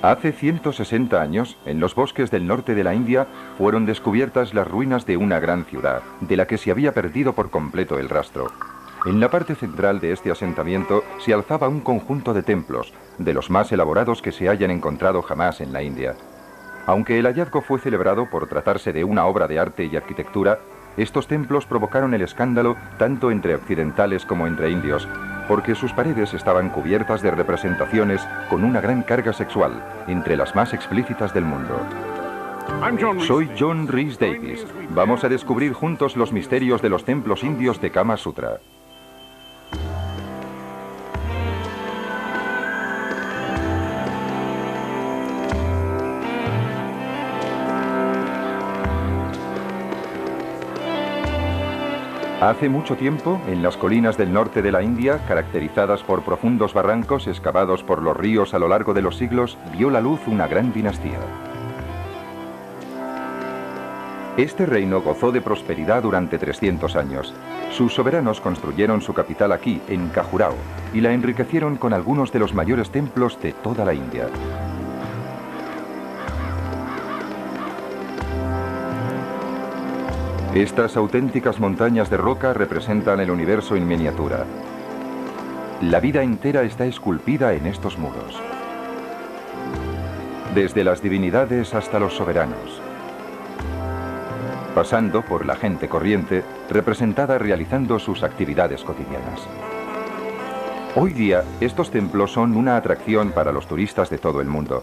Hace 160 años, en los bosques del norte de la India, fueron descubiertas las ruinas de una gran ciudad, de la que se había perdido por completo el rastro. En la parte central de este asentamiento se alzaba un conjunto de templos, de los más elaborados que se hayan encontrado jamás en la India. Aunque el hallazgo fue celebrado por tratarse de una obra de arte y arquitectura, estos templos provocaron el escándalo tanto entre occidentales como entre indios, porque sus paredes estaban cubiertas de representaciones con una gran carga sexual, entre las más explícitas del mundo. Soy John Rhys Davies. Vamos a descubrir juntos los misterios de los templos indios de Kama Sutra. Hace mucho tiempo, en las colinas del norte de la India, caracterizadas por profundos barrancos excavados por los ríos a lo largo de los siglos, vio la luz una gran dinastía. Este reino gozó de prosperidad durante 300 años. Sus soberanos construyeron su capital aquí, en Khajuraho, y la enriquecieron con algunos de los mayores templos de toda la India. Estas auténticas montañas de roca representan el universo en miniatura. La vida entera está esculpida en estos muros. Desde las divinidades hasta los soberanos. Pasando por la gente corriente, representada realizando sus actividades cotidianas. Hoy día, estos templos son una atracción para los turistas de todo el mundo.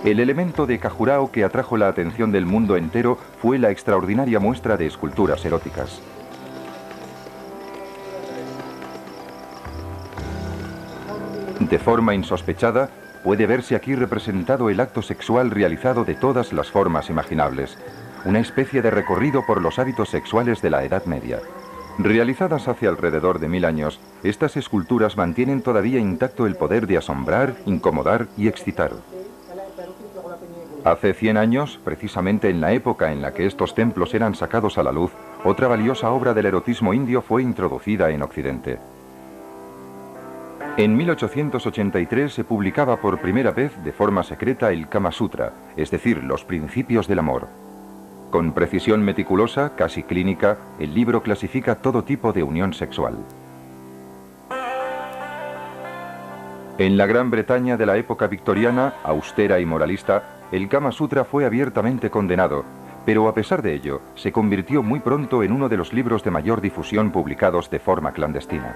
El elemento de Khajuraho que atrajo la atención del mundo entero fue la extraordinaria muestra de esculturas eróticas. De forma insospechada, puede verse aquí representado el acto sexual realizado de todas las formas imaginables, una especie de recorrido por los hábitos sexuales de la Edad Media. Realizadas hace alrededor de 1000 años, estas esculturas mantienen todavía intacto el poder de asombrar, incomodar y excitar. Hace 100 años, precisamente en la época en la que estos templos eran sacados a la luz, otra valiosa obra del erotismo indio fue introducida en Occidente. En 1883 se publicaba por primera vez de forma secreta el Kama Sutra, es decir, los principios del amor. Con precisión meticulosa, casi clínica, el libro clasifica todo tipo de unión sexual. En la Gran Bretaña de la época victoriana, austera y moralista, el Kama Sutra fue abiertamente condenado, pero a pesar de ello, se convirtió muy pronto en uno de los libros de mayor difusión publicados de forma clandestina.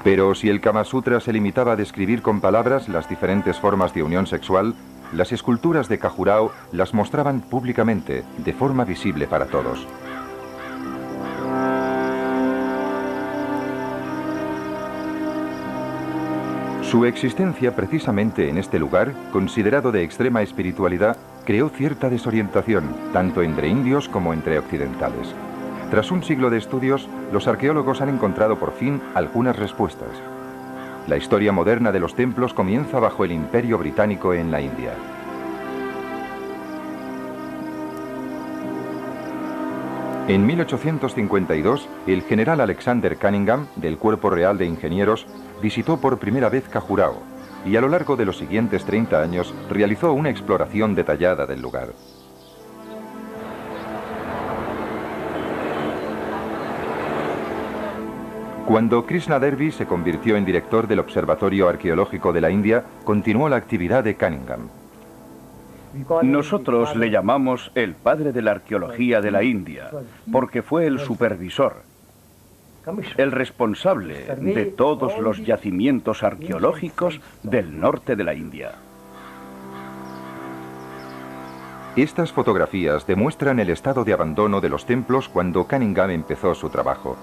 Pero si el Kama Sutra se limitaba a describir con palabras las diferentes formas de unión sexual, las esculturas de Khajuraho las mostraban públicamente, de forma visible para todos. Su existencia precisamente en este lugar, considerado de extrema espiritualidad, creó cierta desorientación, tanto entre indios como entre occidentales. Tras un siglo de estudios, los arqueólogos han encontrado por fin algunas respuestas. La historia moderna de los templos comienza bajo el Imperio Británico en la India. En 1852, el general Alexander Cunningham, del Cuerpo Real de Ingenieros, visitó por primera vez Khajuraho y a lo largo de los siguientes 30 años realizó una exploración detallada del lugar. Cuando Krishna Derby se convirtió en director del Observatorio Arqueológico de la India, continuó la actividad de Cunningham. Nosotros le llamamos el padre de la arqueología de la India, porque fue el supervisor, el responsable de todos los yacimientos arqueológicos del norte de la India. Estas fotografías demuestran el estado de abandono de los templos cuando Cunningham empezó su trabajo.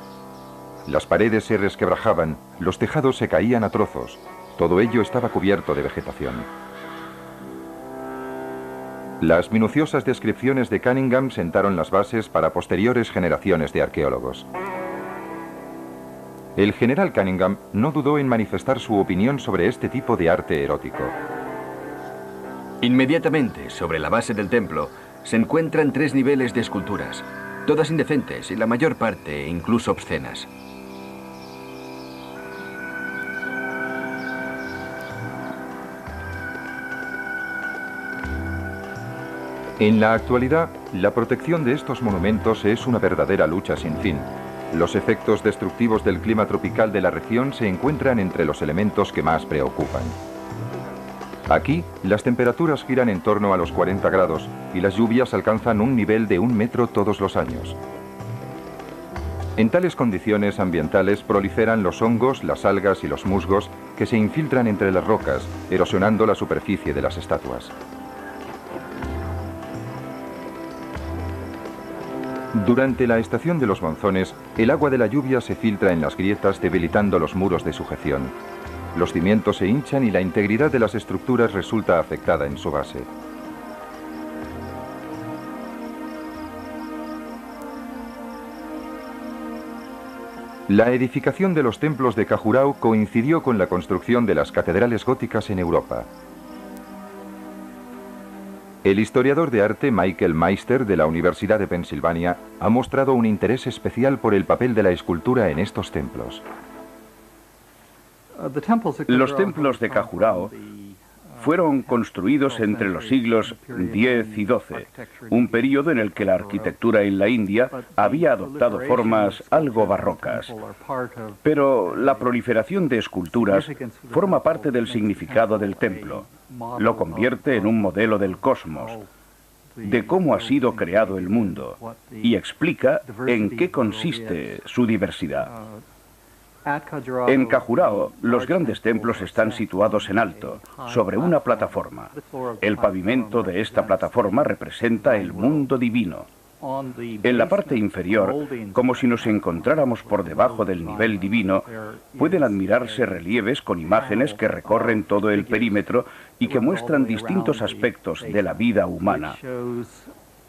Las paredes se resquebrajaban, los tejados se caían a trozos, todo ello estaba cubierto de vegetación. Las minuciosas descripciones de Cunningham sentaron las bases para posteriores generaciones de arqueólogos. El general Cunningham no dudó en manifestar su opinión sobre este tipo de arte erótico. Inmediatamente sobre la base del templo se encuentran 3 niveles de esculturas. todas indecentes y la mayor parte incluso obscenas. En la actualidad, la protección de estos monumentos es una verdadera lucha sin fin. Los efectos destructivos del clima tropical de la región se encuentran entre los elementos que más preocupan. Aquí, las temperaturas giran en torno a los 40 grados y las lluvias alcanzan un nivel de 1 metro todos los años. En tales condiciones ambientales proliferan los hongos, las algas y los musgos que se infiltran entre las rocas, erosionando la superficie de las estatuas. Durante la estación de los monzones, el agua de la lluvia se filtra en las grietas, debilitando los muros de sujeción. Los cimientos se hinchan y la integridad de las estructuras resulta afectada en su base. La edificación de los templos de Khajuraho coincidió con la construcción de las catedrales góticas en Europa. El historiador de arte Michael Meister de la Universidad de Pensilvania ha mostrado un interés especial por el papel de la escultura en estos templos. Los templos de Khajuraho fueron construidos entre los siglos X y XII, un período en el que la arquitectura en la India había adoptado formas algo barrocas. Pero la proliferación de esculturas forma parte del significado del templo. Lo convierte en un modelo del cosmos, de cómo ha sido creado el mundo, y explica en qué consiste su diversidad. En Khajuraho, los grandes templos están situados en alto, sobre una plataforma. El pavimento de esta plataforma representa el mundo divino. En la parte inferior, como si nos encontráramos por debajo del nivel divino, pueden admirarse relieves con imágenes que recorren todo el perímetro y que muestran distintos aspectos de la vida humana.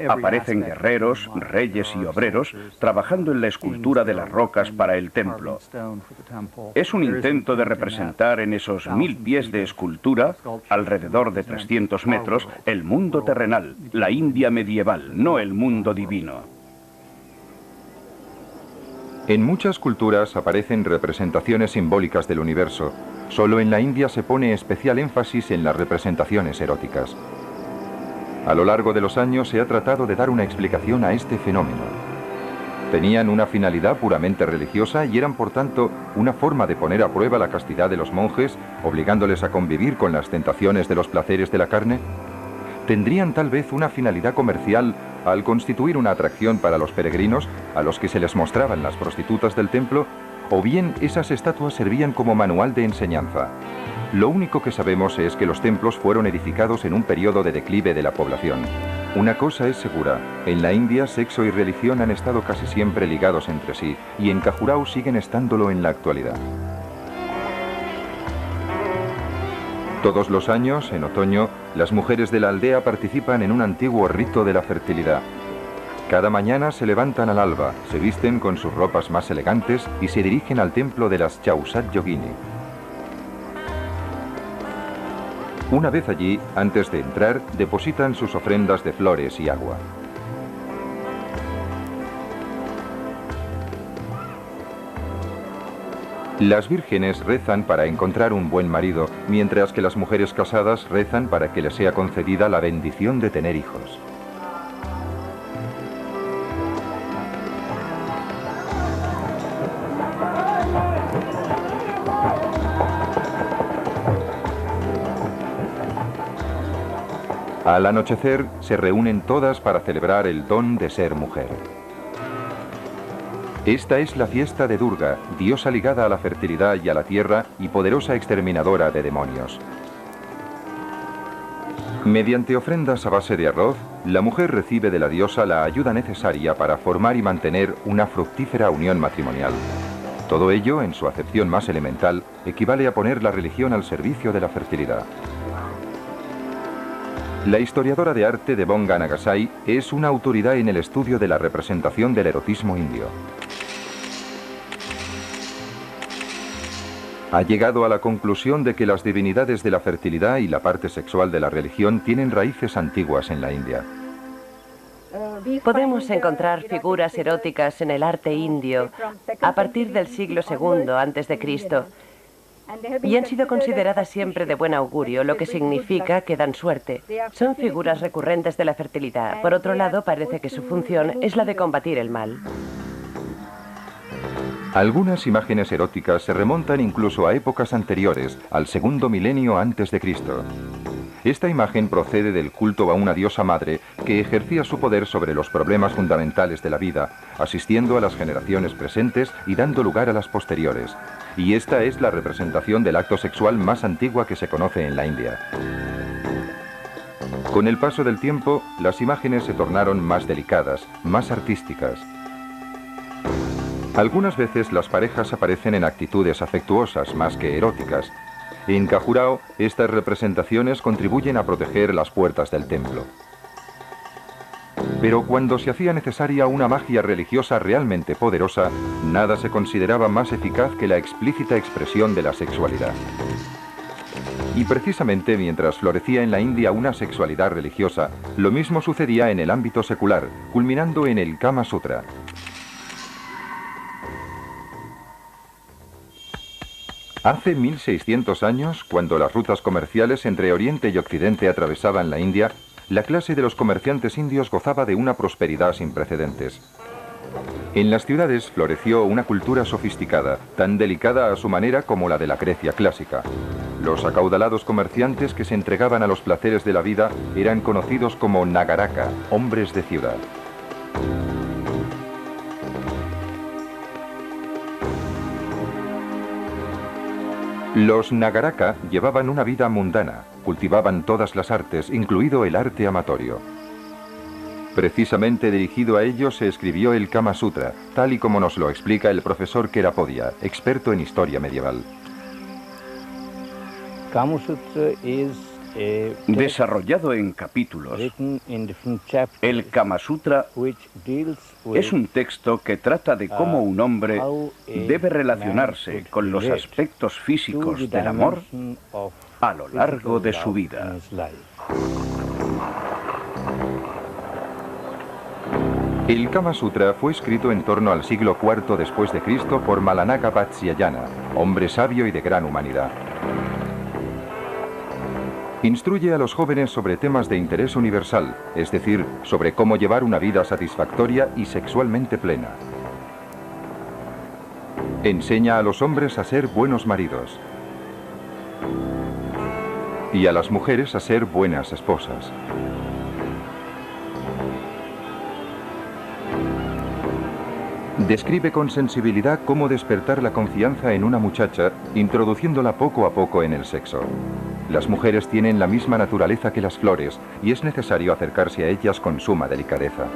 Aparecen guerreros, reyes y obreros trabajando en la escultura de las rocas para el templo. Es un intento de representar en esos 1000 pies de escultura, alrededor de 300 metros, el mundo terrenal, la India medieval, no el mundo divino. En muchas culturas aparecen representaciones simbólicas del universo. Solo en la India se pone especial énfasis en las representaciones eróticas. A lo largo de los años se ha tratado de dar una explicación a este fenómeno. Tenían una finalidad puramente religiosa y eran, por tanto, una forma de poner a prueba la castidad de los monjes, obligándoles a convivir con las tentaciones de los placeres de la carne. ¿Tendrían tal vez una finalidad comercial al constituir una atracción para los peregrinos, a los que se les mostraban las prostitutas del templo? ¿O bien esas estatuas servían como manual de enseñanza? Lo único que sabemos es que los templos fueron edificados en un periodo de declive de la población. Una cosa es segura, en la India sexo y religión han estado casi siempre ligados entre sí, y en Khajuraho siguen estándolo en la actualidad. Todos los años, en otoño, las mujeres de la aldea participan en un antiguo rito de la fertilidad. Cada mañana se levantan al alba, se visten con sus ropas más elegantes y se dirigen al templo de las Chausat Yogini. Una vez allí, antes de entrar, depositan sus ofrendas de flores y agua. Las vírgenes rezan para encontrar un buen marido, mientras que las mujeres casadas rezan para que les sea concedida la bendición de tener hijos. Al anochecer, se reúnen todas para celebrar el don de ser mujer. Esta es la fiesta de Durga, diosa ligada a la fertilidad y a la tierra y poderosa exterminadora de demonios. Mediante ofrendas a base de arroz, la mujer recibe de la diosa la ayuda necesaria para formar y mantener una fructífera unión matrimonial. Todo ello, en su acepción más elemental, equivale a poner la religión al servicio de la fertilidad. La historiadora de arte Devonga Nagasai es una autoridad en el estudio de la representación del erotismo indio. Ha llegado a la conclusión de que las divinidades de la fertilidad y la parte sexual de la religión tienen raíces antiguas en la India. Podemos encontrar figuras eróticas en el arte indio a partir del siglo II a.C. y han sido consideradas siempre de buen augurio, lo que significa que dan suerte. Son figuras recurrentes de la fertilidad. Por otro lado, parece que su función es la de combatir el mal. Algunas imágenes eróticas se remontan incluso a épocas anteriores, al segundo milenio antes de Cristo. Esta imagen procede del culto a una diosa madre que ejercía su poder sobre los problemas fundamentales de la vida, asistiendo a las generaciones presentes y dando lugar a las posteriores. Y esta es la representación del acto sexual más antigua que se conoce en la India. Con el paso del tiempo, las imágenes se tornaron más delicadas, más artísticas. Algunas veces las parejas aparecen en actitudes afectuosas más que eróticas. En Khajuraho, estas representaciones contribuyen a proteger las puertas del templo. Pero cuando se hacía necesaria una magia religiosa realmente poderosa, nada se consideraba más eficaz que la explícita expresión de la sexualidad. Y precisamente mientras florecía en la India una sexualidad religiosa, lo mismo sucedía en el ámbito secular, culminando en el Kama Sutra. Hace 1600 años, cuando las rutas comerciales entre Oriente y Occidente atravesaban la India, la clase de los comerciantes indios gozaba de una prosperidad sin precedentes. En las ciudades floreció una cultura sofisticada, tan delicada a su manera como la de la Grecia clásica. Los acaudalados comerciantes que se entregaban a los placeres de la vida eran conocidos como Nagaraka, hombres de ciudad. Los Nagaraka llevaban una vida mundana, cultivaban todas las artes, incluido el arte amatorio. Precisamente dirigido a ellos se escribió el Kama Sutra, tal y como nos lo explica el profesor Kerapodia, experto en historia medieval. Kama Sutra desarrollado en capítulos, el Kama Sutra es un texto que trata de cómo un hombre debe relacionarse con los aspectos físicos del amor a lo largo de su vida. El Kama Sutra fue escrito en torno al siglo IV después de Cristo por Malanaka Vatsyayana, hombre sabio y de gran humanidad. Instruye a los jóvenes sobre temas de interés universal, es decir, sobre cómo llevar una vida satisfactoria y sexualmente plena. Enseña a los hombres a ser buenos maridos y a las mujeres a ser buenas esposas. Describe con sensibilidad cómo despertar la confianza en una muchacha, introduciéndola poco a poco en el sexo. Las mujeres tienen la misma naturaleza que las flores y es necesario acercarse a ellas con suma delicadeza.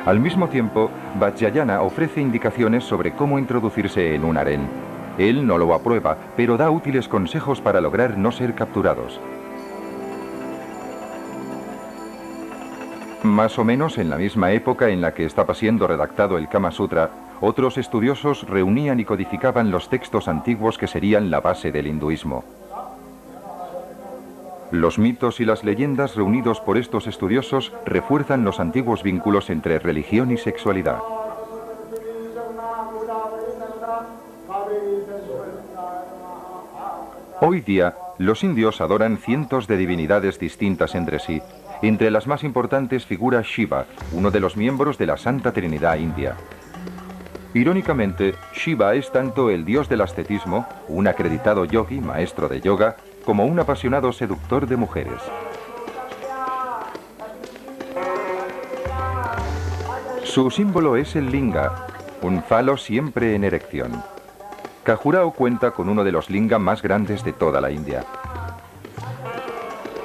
Al mismo tiempo, Vatsyayana ofrece indicaciones sobre cómo introducirse en un harén. Él no lo aprueba, pero da útiles consejos para lograr no ser capturados. Más o menos en la misma época en la que estaba siendo redactado el Kama Sutra, otros estudiosos reunían y codificaban los textos antiguos que serían la base del hinduismo. Los mitos y las leyendas reunidos por estos estudiosos refuerzan los antiguos vínculos entre religión y sexualidad. Hoy día, los indios adoran cientos de divinidades distintas entre sí. Entre las más importantes figura Shiva, uno de los miembros de la Santa Trinidad India. Irónicamente, Shiva es tanto el dios del ascetismo, un acreditado yogi, maestro de yoga, como un apasionado seductor de mujeres. Su símbolo es el linga, un falo siempre en erección. Khajuraho cuenta con uno de los linga más grandes de toda la India.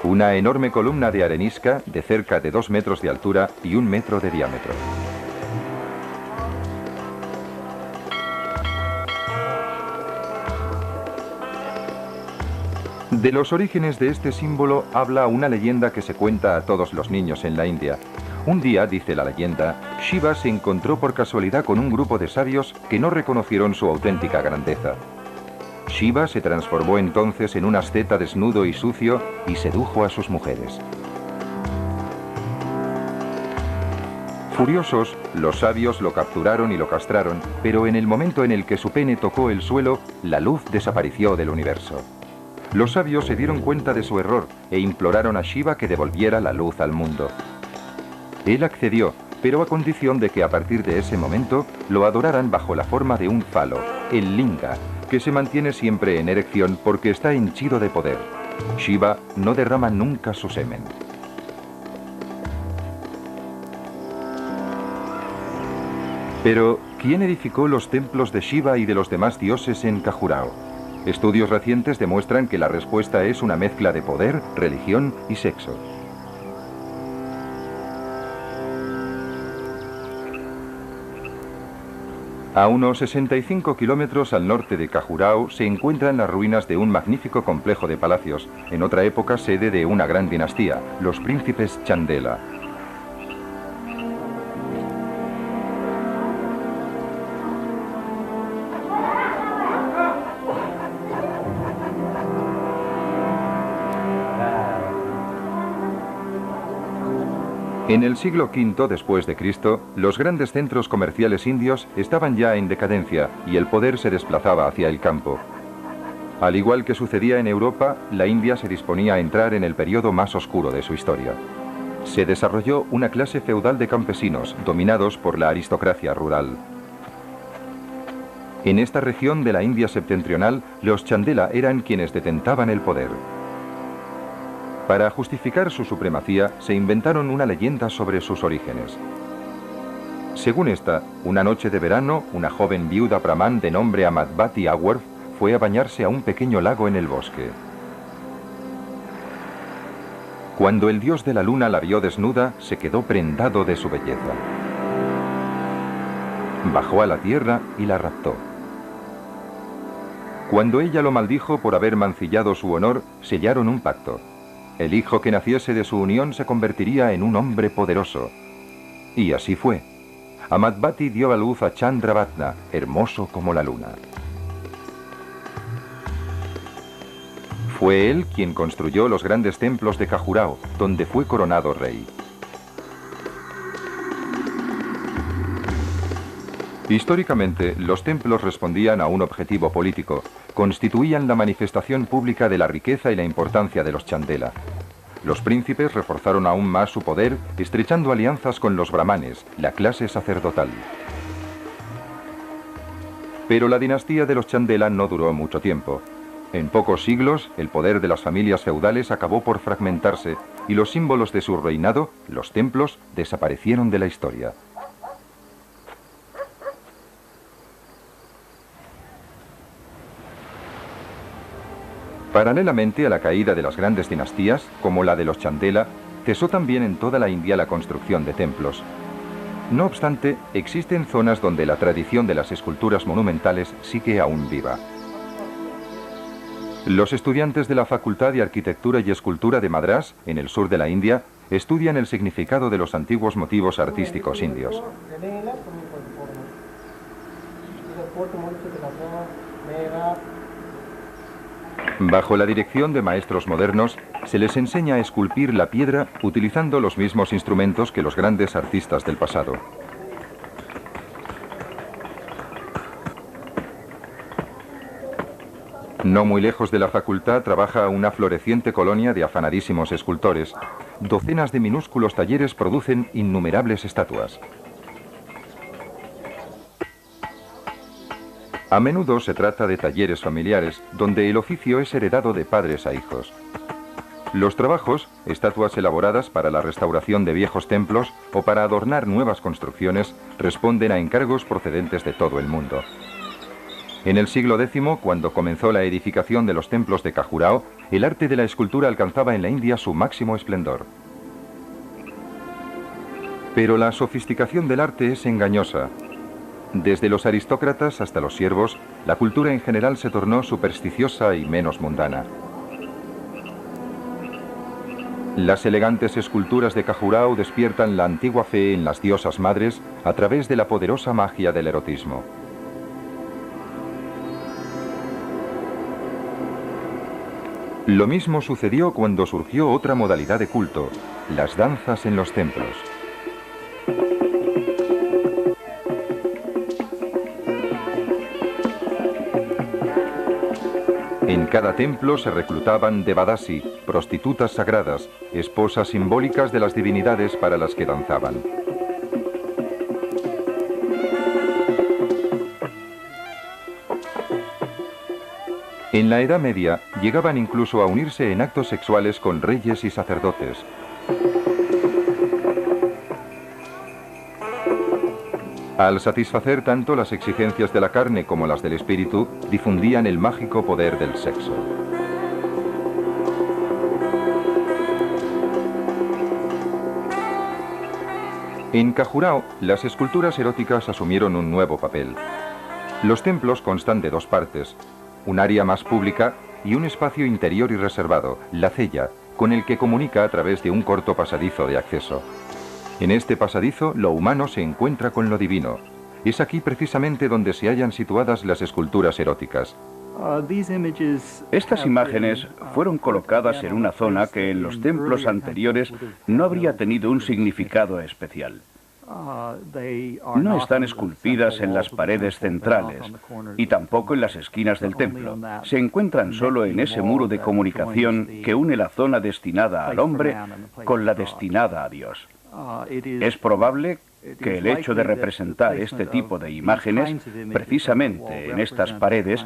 Una enorme columna de arenisca de cerca de 2 metros de altura y 1 metro de diámetro. De los orígenes de este símbolo habla una leyenda que se cuenta a todos los niños en la India. Un día, dice la leyenda, Shiva se encontró por casualidad con un grupo de sabios que no reconocieron su auténtica grandeza. Shiva se transformó entonces en un asceta desnudo y sucio y sedujo a sus mujeres. Furiosos, los sabios lo capturaron y lo castraron, pero en el momento en el que su pene tocó el suelo, la luz desapareció del universo. Los sabios se dieron cuenta de su error e imploraron a Shiva que devolviera la luz al mundo. Él accedió, pero a condición de que a partir de ese momento lo adoraran bajo la forma de un falo, el linga, que se mantiene siempre en erección porque está henchido de poder. Shiva no derrama nunca su semen. Pero, ¿quién edificó los templos de Shiva y de los demás dioses en Khajuraho? Estudios recientes demuestran que la respuesta es una mezcla de poder, religión y sexo. A unos 65 kilómetros al norte de Khajuraho se encuentran las ruinas de un magnífico complejo de palacios, en otra época sede de una gran dinastía, los príncipes Chandela. En el siglo V después de Cristo, los grandes centros comerciales indios estaban ya en decadencia y el poder se desplazaba hacia el campo. Al igual que sucedía en Europa, la India se disponía a entrar en el periodo más oscuro de su historia. Se desarrolló una clase feudal de campesinos, dominados por la aristocracia rural. En esta región de la India septentrional, los Chandela eran quienes detentaban el poder. Para justificar su supremacía, se inventaron una leyenda sobre sus orígenes. Según esta, una noche de verano, una joven viuda brahman de nombre Amadbati Awarth fue a bañarse a un pequeño lago en el bosque. Cuando el dios de la luna la vio desnuda, se quedó prendado de su belleza. Bajó a la tierra y la raptó. Cuando ella lo maldijo por haber mancillado su honor, sellaron un pacto. El hijo que naciese de su unión se convertiría en un hombre poderoso. Y así fue. Amadbati dio a luz a Chandravatna, hermoso como la luna. Fue él quien construyó los grandes templos de Khajuraho, donde fue coronado rey. Históricamente, los templos respondían a un objetivo político, constituían la manifestación pública de la riqueza y la importancia de los Chandela. Los príncipes reforzaron aún más su poder, estrechando alianzas con los brahmanes, la clase sacerdotal. Pero la dinastía de los Chandela no duró mucho tiempo. En pocos siglos, el poder de las familias feudales acabó por fragmentarse y los símbolos de su reinado, los templos, desaparecieron de la historia. Paralelamente a la caída de las grandes dinastías, como la de los Chandela, cesó también en toda la India la construcción de templos. No obstante, existen zonas donde la tradición de las esculturas monumentales sigue aún viva. Los estudiantes de la Facultad de Arquitectura y Escultura de Madrás, en el sur de la India, estudian el significado de los antiguos motivos artísticos indios. Bajo la dirección de maestros modernos, se les enseña a esculpir la piedra utilizando los mismos instrumentos que los grandes artistas del pasado. No muy lejos de la facultad trabaja una floreciente colonia de afanadísimos escultores. Docenas de minúsculos talleres producen innumerables estatuas. A menudo se trata de talleres familiares, donde el oficio es heredado de padres a hijos. Los trabajos, estatuas elaboradas para la restauración de viejos templos o para adornar nuevas construcciones, responden a encargos procedentes de todo el mundo. En el siglo X, cuando comenzó la edificación de los templos de Khajuraho, el arte de la escultura alcanzaba en la India su máximo esplendor. Pero la sofisticación del arte es engañosa. Desde los aristócratas hasta los siervos, la cultura en general se tornó supersticiosa y menos mundana. Las elegantes esculturas de Khajuraho despiertan la antigua fe en las diosas madres a través de la poderosa magia del erotismo. Lo mismo sucedió cuando surgió otra modalidad de culto, las danzas en los templos. cada templo se reclutaban devadasi, prostitutas sagradas, esposas simbólicas de las divinidades para las que danzaban. En la Edad Media llegaban incluso a unirse en actos sexuales con reyes y sacerdotes. Al satisfacer tanto las exigencias de la carne como las del espíritu, difundían el mágico poder del sexo. En Khajuraho, las esculturas eróticas asumieron un nuevo papel. Los templos constan de dos partes, un área más pública y un espacio interior y reservado, la cella, con el que comunica a través de un corto pasadizo de acceso. En este pasadizo, lo humano se encuentra con lo divino. Es aquí precisamente donde se hallan situadas las esculturas eróticas. Estas imágenes fueron colocadas en una zona que en los templos anteriores no habría tenido un significado especial. No están esculpidas en las paredes centrales y tampoco en las esquinas del templo. Se encuentran solo en ese muro de comunicación que une la zona destinada al hombre con la destinada a Dios. Es probable que el hecho de representar este tipo de imágenes, precisamente en estas paredes,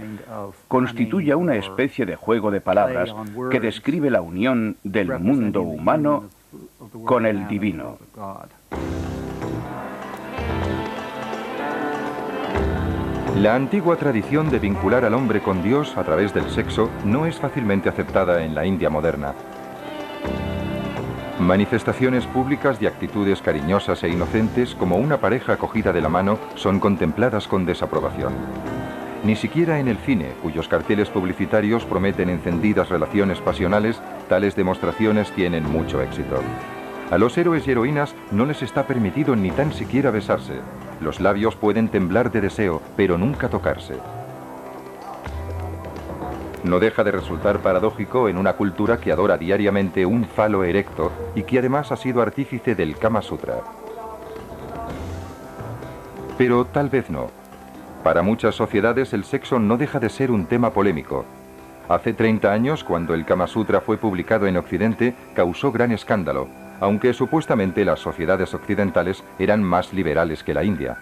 constituya una especie de juego de palabras que describe la unión del mundo humano con el divino. La antigua tradición de vincular al hombre con Dios a través del sexo no es fácilmente aceptada en la India moderna. Manifestaciones públicas de actitudes cariñosas e inocentes como una pareja acogida de la mano son contempladas con desaprobación. Ni siquiera en el cine, cuyos carteles publicitarios prometen encendidas relaciones pasionales, tales demostraciones tienen mucho éxito. A los héroes y heroínas no les está permitido ni tan siquiera besarse. Los labios pueden temblar de deseo, pero nunca tocarse. No deja de resultar paradójico en una cultura que adora diariamente un falo erecto y que además ha sido artífice del Kama Sutra. Pero tal vez no. Para muchas sociedades el sexo no deja de ser un tema polémico. Hace 30 años, cuando el Kama Sutra fue publicado en Occidente, causó gran escándalo, aunque supuestamente las sociedades occidentales eran más liberales que la India.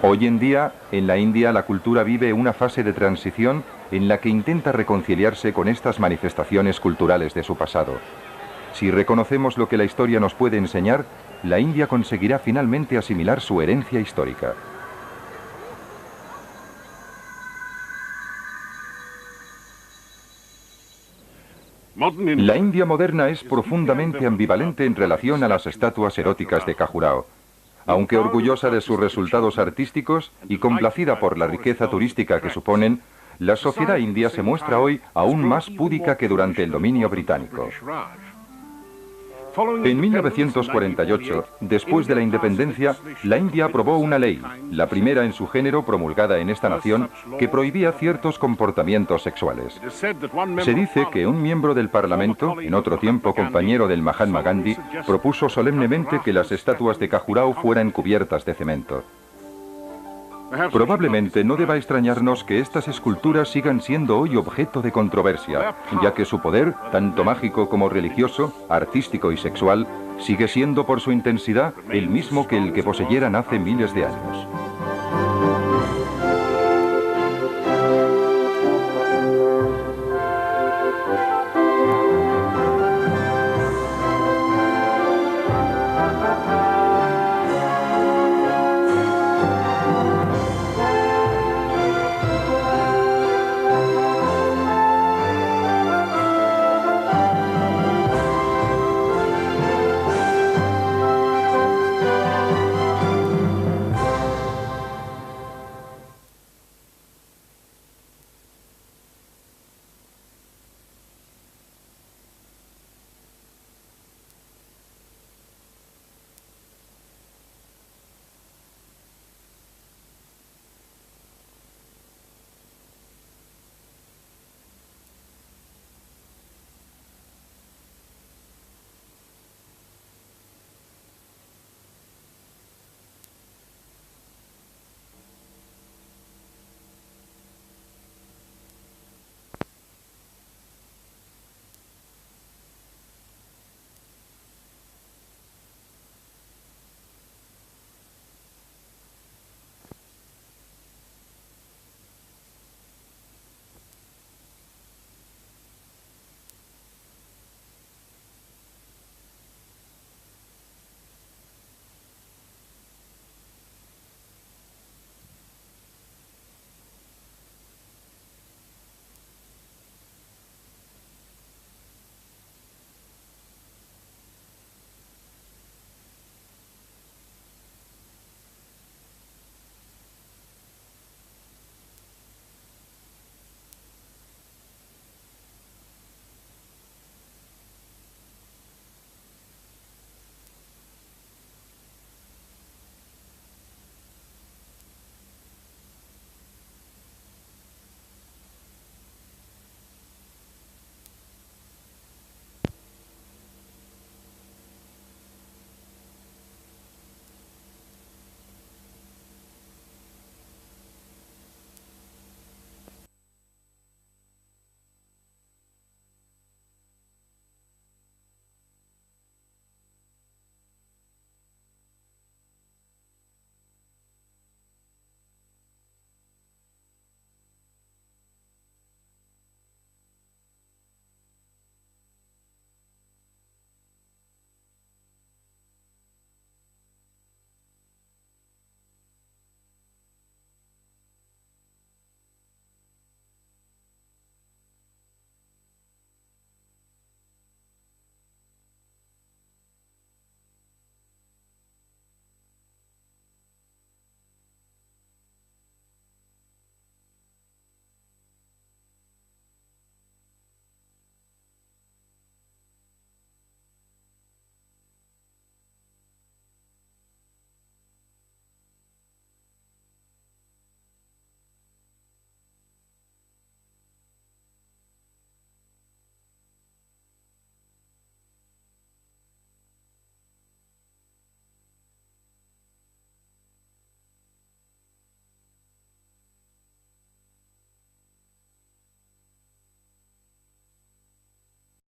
Hoy en día, en la India, la cultura vive una fase de transición en la que intenta reconciliarse con estas manifestaciones culturales de su pasado. Si reconocemos lo que la historia nos puede enseñar, la India conseguirá finalmente asimilar su herencia histórica. La India moderna es profundamente ambivalente en relación a las estatuas eróticas de Khajuraho. Aunque orgullosa de sus resultados artísticos y complacida por la riqueza turística que suponen, la sociedad india se muestra hoy aún más púdica que durante el dominio británico. En 1948, después de la independencia, la India aprobó una ley, la primera en su género promulgada en esta nación, que prohibía ciertos comportamientos sexuales. Se dice que un miembro del Parlamento, en otro tiempo compañero del Mahatma Gandhi, propuso solemnemente que las estatuas de Khajuraho fueran cubiertas de cemento. Probablemente no deba extrañarnos que estas esculturas sigan siendo hoy objeto de controversia, ya que su poder, tanto mágico como religioso, artístico y sexual, sigue siendo por su intensidad el mismo que el que poseyeran hace miles de años.